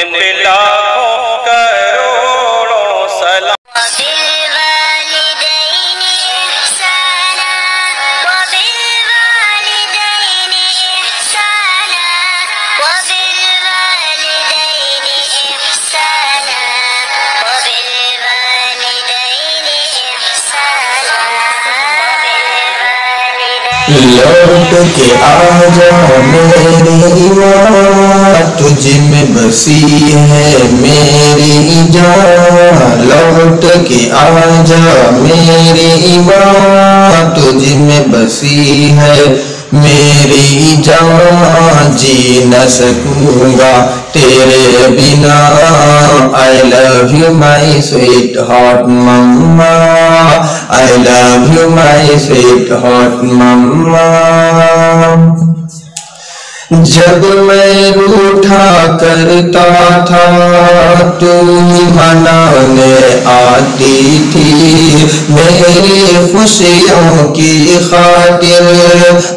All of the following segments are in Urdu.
پہ لاکھوں کروڑوں سلام لوٹ کے آجا میری ماں تجھ میں بسی ہے میری جان لوٹ کے آجا میری ماں تجھ میں بسی ہے میری جان جی نہ سکوں گا تیرے بنا I love you my sweet heart mama I love you my sweet heart mama جب میں روٹھا کرتا تھا تو منانے آتی تھی میری خوشیوں کی خاطر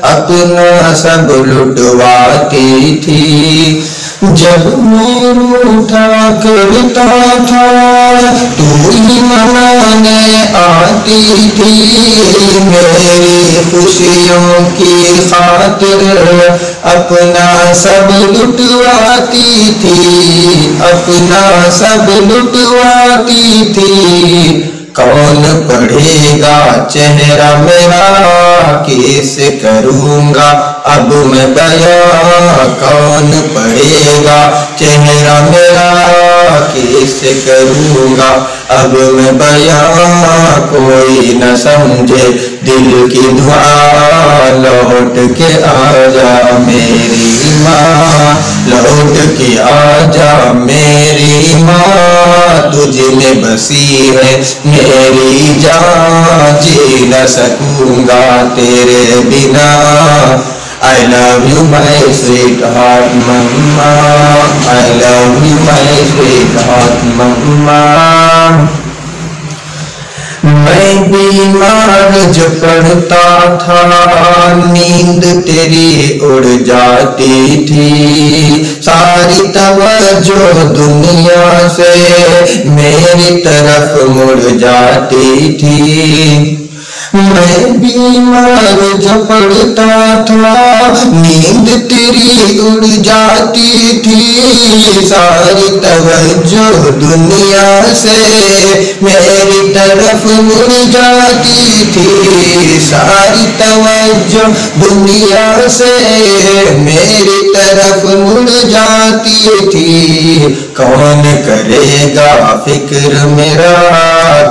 اپنا سب لٹواتی تھی جب میں روٹھا کرتا تھا تو منانے آتی تھی میری خوشیوں کی خاطر اپنا سب لٹواتی تھی اپنا سب لٹواتی تھی کون پڑھے گا چہرہ میرا کیسے کروں گا اب میں بیاں کون پڑھے گا چہرہ میرا کیسے کروں گا اب میں بیاں کوئی نہ سمجھے دل کی دعا لوٹ کے آجا میری ماں لوٹ کے آجا میری ماں تجھ میں بسی ہے میری جان جی نہ سکوں گا تیرے بنا I love you my sweet heart mama I love you my sweet heart mama میں بیمار جو پڑتا تھا نیند تیری اڑ جاتی تھی ساری توجہ دنیا سے میری طرف مڑ جاتی تھی میں بیمار جو پڑتا تھا نیند تیری اڑ جاتی تھی ساری توجہ دنیا سے میری طرف مڑ جاتی تھی ساری توجہ دنیا سے میری طرف مڑ جاتی تھی کون کرے گا فکر میرا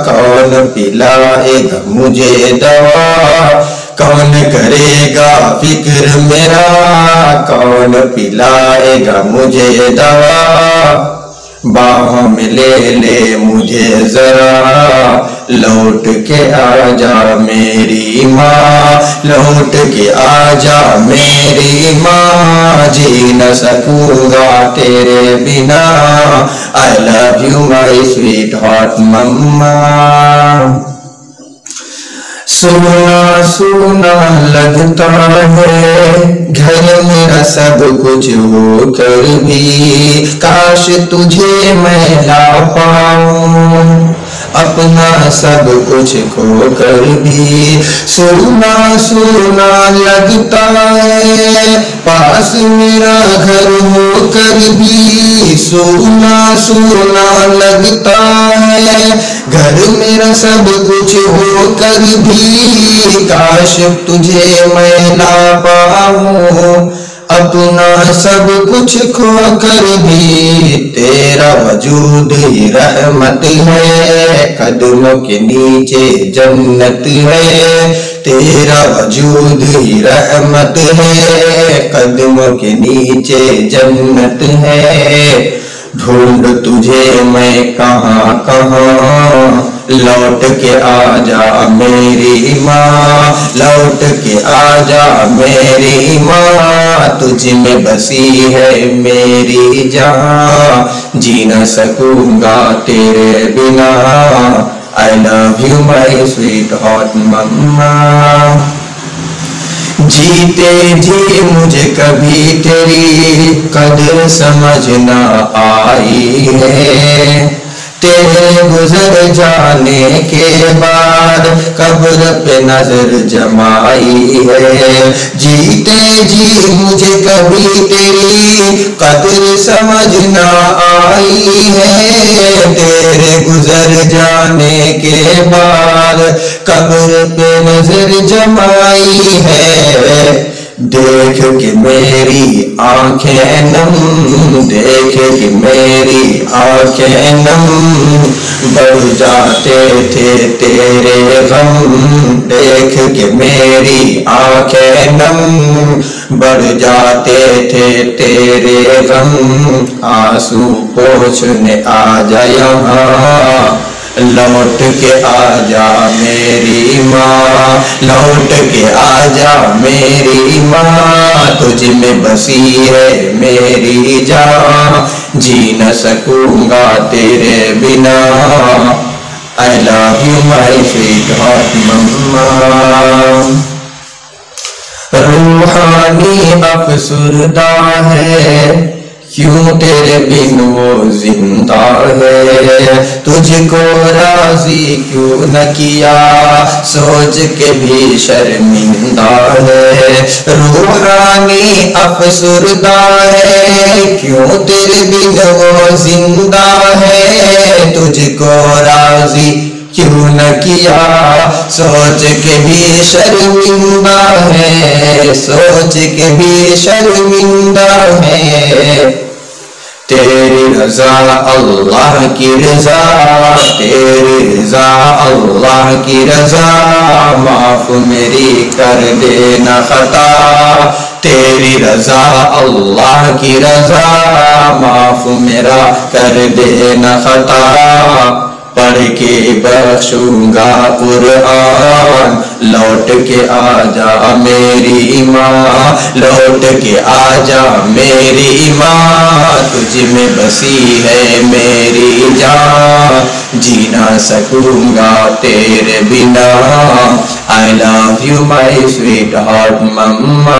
کون پلائے گا مجھے دوا کون کرے گا فکر میرا کون پلائے گا مجھے دوا باہوں میں لے لے مجھے ذرا لوٹ کے آجا میری ماں لوٹ کے آجا میری ماں جی نہ سکوں گا تیرے بنا I love you my sweet heart mama سونا سونا لگتا ہے گھر میرا سب کچھ ہو کر بھی کاش تجھے میں لا پاؤں اپنا سب کچھ کھو کر بھی سونا سونا لگتا ہے پاس میرا گھر ہو کر بھی سونا سونا لگتا ہے گھر میرا سب کچھ ہو کر بھی کاش تجھے میں نہ پاؤں اپنا سب کچھ کھو کر بھی تیرا وجود ہی رحمت ہے قدموں کے نیچے جنت ہے تیرا وجود ہی رحمت ہے قدموں کے نیچے جنت ہے ڈھونڈ تجھے میں کہاں کہاں لوٹ کے آجا میری ماں لوٹ کے آجا میری ماں تجھ میں بسی ہے میری جان جی نہ سکوں گا تیرے بنا I love you my sweet heart mama جیتے جی مجھے کبھی تیری قدر سمجھ نہ آئی ہے، تیرے گزر جانے کے بعد قبر پہ نظر جمائی ہے۔ جیتے جی مجھے کبھی تیری قدر سمجھ نہ آئی ہے، تیرے گزر جانے کے بعد قبر پہ نظر جمائی ہے۔ دیکھ کہ میری آنکھیں نم، دیکھ کہ میری آنکھیں نم، بڑھ جاتے تھے تیرے غم، دیکھ کہ میری آنکھیں نم، بڑھ جاتے تھے تیرے غم۔ آنسو پوچھنے آ جا یہاں، لوٹ کے آ جا میری ماں، لوٹ کے آ جا میری ماں، تجھ میں بسی ہے میری جان، جی نہ سکوں گا تیرے بنا۔ I love you my sweetheart mama۔ روحانی افسردہ ہے، کیوں تیرے بن وہ زندہ ہے، تجھ کو راضی کیوں نہ کیا، سوچ کے بھی شرمندہ ہے۔ روحانی افسردہ ہے، کیوں تیرے بن وہ زندہ ہے، تجھ کو راضی کیوں نہ کیا، سوچ کے بھی شرمندہ ہے، سوچ کے بھی شرمندہ ہے۔ تیری رضا اللہ کی رضا، تیری رضا اللہ کی رضا، معاف میری کر دینا خطا، تیری رضا اللہ کی رضا، معاف میرا کر دینا خطا۔ پڑھ کے بخشوں گا قرآن، لوٹ کے آ جا میری ماں، لوٹ کے آ جا میری ماں، تجھ میں بسی ہے میری جان، جی نہ سکوں گا تیرے بنا۔ I love you my sweetheart mama۔